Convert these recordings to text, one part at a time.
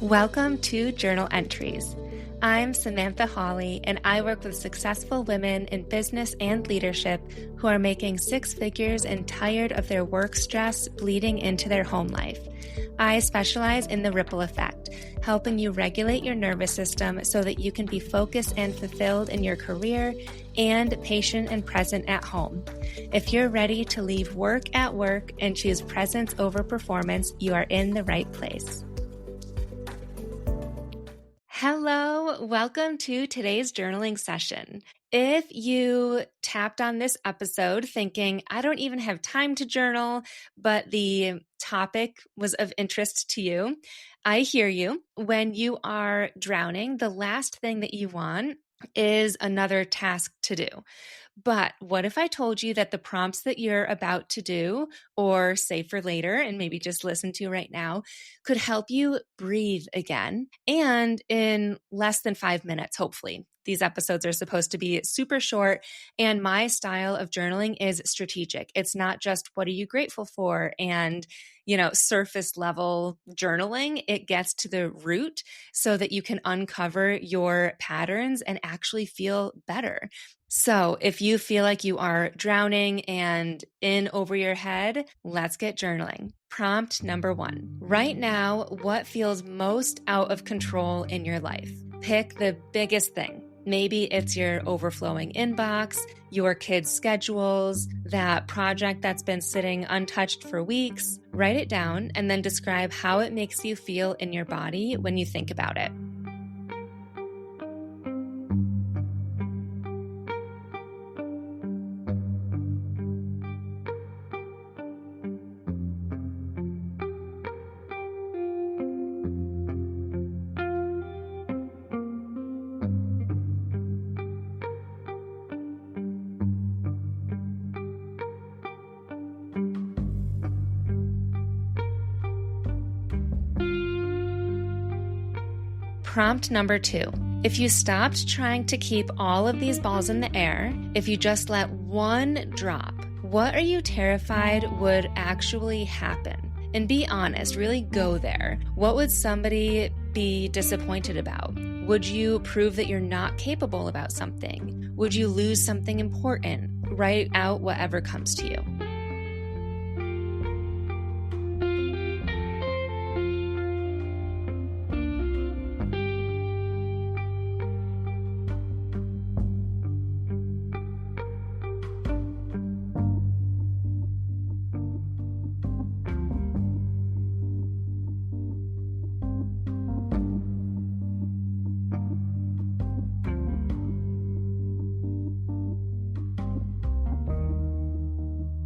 Welcome to Journal Entries. I'm Samantha Hawley, and I work with successful women in business and leadership who are making six figures and tired of their work stress bleeding into their home life. I specialize in the ripple effect, helping you regulate your nervous system so that you can be focused and fulfilled in your career and patient and present at home. If you're ready to leave work at work and choose presence over performance, you are in the right place. Hello, welcome to today's journaling session. If you tapped on this episode thinking, I don't even have time to journal, but the topic was of interest to you, I hear you. When you are drowning, the last thing that you want is another task to do. But what if I told you that the prompts that you're about to do, or save for later and maybe just listen to right now, could help you breathe again and in less than 5 minutes, hopefully. These episodes are supposed to be super short, and my style of journaling is strategic. It's not just what are you grateful for and, surface level journaling. It gets to the root so that you can uncover your patterns and actually feel better. So if you feel like you are drowning and in over your head, let's get journaling. Prompt number 1. Right now, what feels most out of control in your life? Pick the biggest thing. Maybe it's your overflowing inbox, your kids' schedules, that project that's been sitting untouched for weeks. Write it down and then describe how it makes you feel in your body when you think about it. Prompt number 2. If you stopped trying to keep all of these balls in the air, if you just let one drop, what are you terrified would actually happen? And be honest, really go there. What would somebody be disappointed about? Would you prove that you're not capable about something? Would you lose something important? Write out whatever comes to you.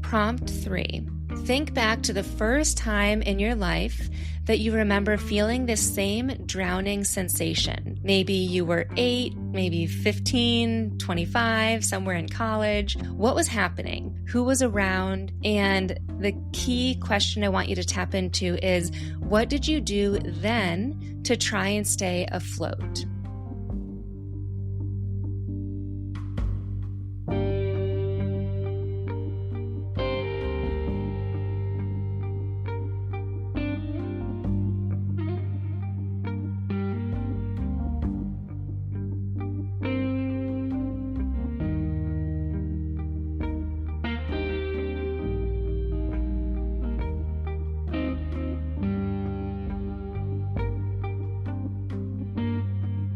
Prompt 3. Think back to the first time in your life that you remember feeling this same drowning sensation. Maybe you were 8, maybe 15, 25, somewhere in college. What was happening? Who was around? And the key question I want you to tap into is, what did you do then to try and stay afloat?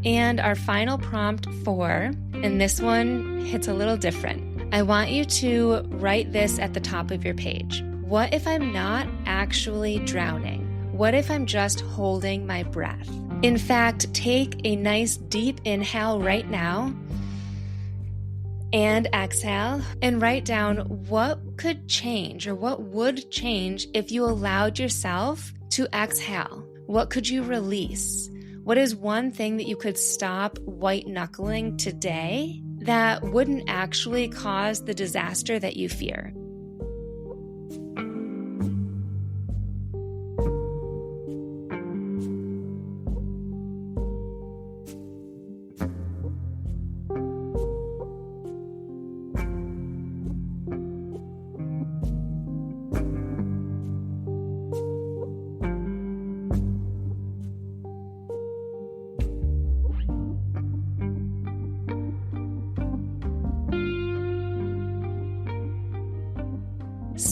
And our final prompt 4, and this one hits a little different. I want you to write this at the top of your page. What if I'm not actually drowning? What if I'm just holding my breath? In fact, take a nice deep inhale right now and exhale and write down what could change or what would change if you allowed yourself to exhale. What could you release? What is one thing that you could stop white-knuckling today that wouldn't actually cause the disaster that you fear?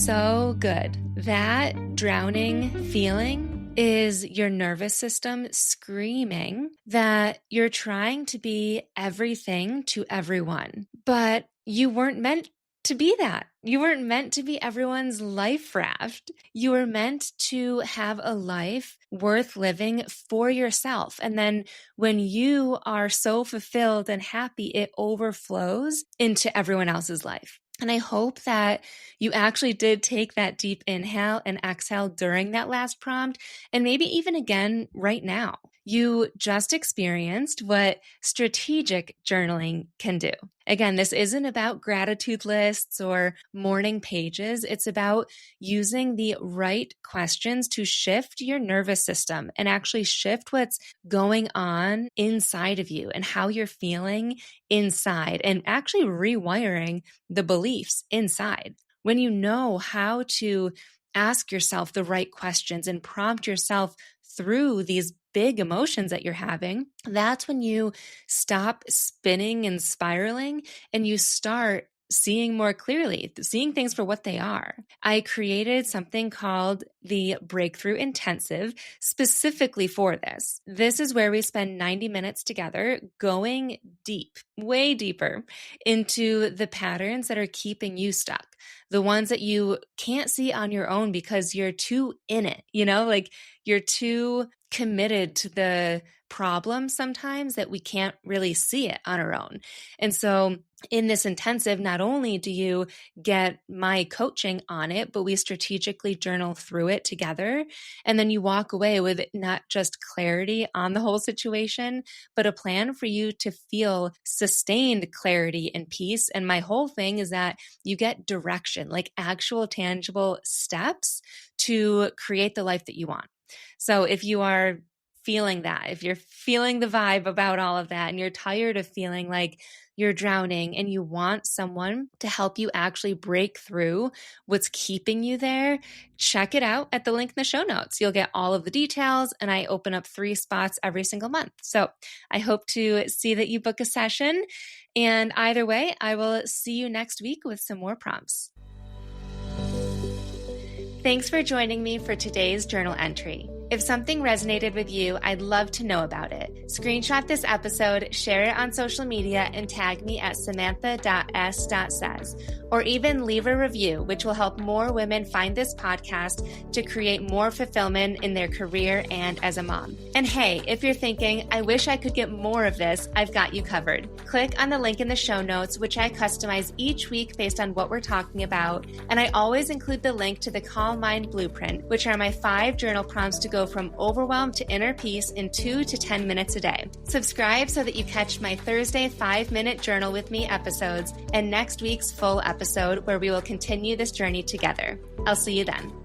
so good. That drowning feeling is your nervous system screaming that you're trying to be everything to everyone, but you weren't meant to be that. You weren't meant to be everyone's life raft. You were meant to have a life worth living for yourself. And then when you are so fulfilled and happy, it overflows into everyone else's life. And I hope that you actually did take that deep inhale and exhale during that last prompt, and maybe even again right now. You just experienced what strategic journaling can do. Again, this isn't about gratitude lists or morning pages. It's about using the right questions to shift your nervous system and actually shift what's going on inside of you and how you're feeling inside, and actually rewiring the beliefs inside. When you know how to ask yourself the right questions and prompt yourself through these big emotions that you're having, that's when you stop spinning and spiraling and you start seeing more clearly, seeing things for what they are. I created something called the Breakthrough Intensive specifically for this. This is where we spend 90 minutes together going deep, way deeper into the patterns that are keeping you stuck, the ones that you can't see on your own because you're too in it, like you're too committed to the problem sometimes that we can't really see it on our own. And so in this intensive, not only do you get my coaching on it, but we strategically journal through it together. And then you walk away with not just clarity on the whole situation, but a plan for you to feel sustained clarity and peace. And my whole thing is that you get direction, like actual tangible steps to create the life that you want. So if you are feeling that, if you're feeling the vibe about all of that and you're tired of feeling like you're drowning and you want someone to help you actually break through what's keeping you there, check it out at the link in the show notes. You'll get all of the details, and I open up 3 spots every single month. So I hope to see that you book a session. And either way, I will see you next week with some more prompts. Thanks for joining me for today's journal entry. If something resonated with you, I'd love to know about it. Screenshot this episode, share it on social media, and tag me at samantha.s.says. Or even leave a review, which will help more women find this podcast to create more fulfillment in their career and as a mom. And hey, if you're thinking, I wish I could get more of this, I've got you covered. Click on the link in the show notes, which I customize each week based on what we're talking about. And I always include the link to the Calm Mind Blueprint, which are my 5 journal prompts to go from overwhelm to inner peace in 2 to 10 minutes a day. Subscribe so that you catch my Thursday 5-minute journal with me episodes and next week's full episode where we will continue this journey together. I'll see you then.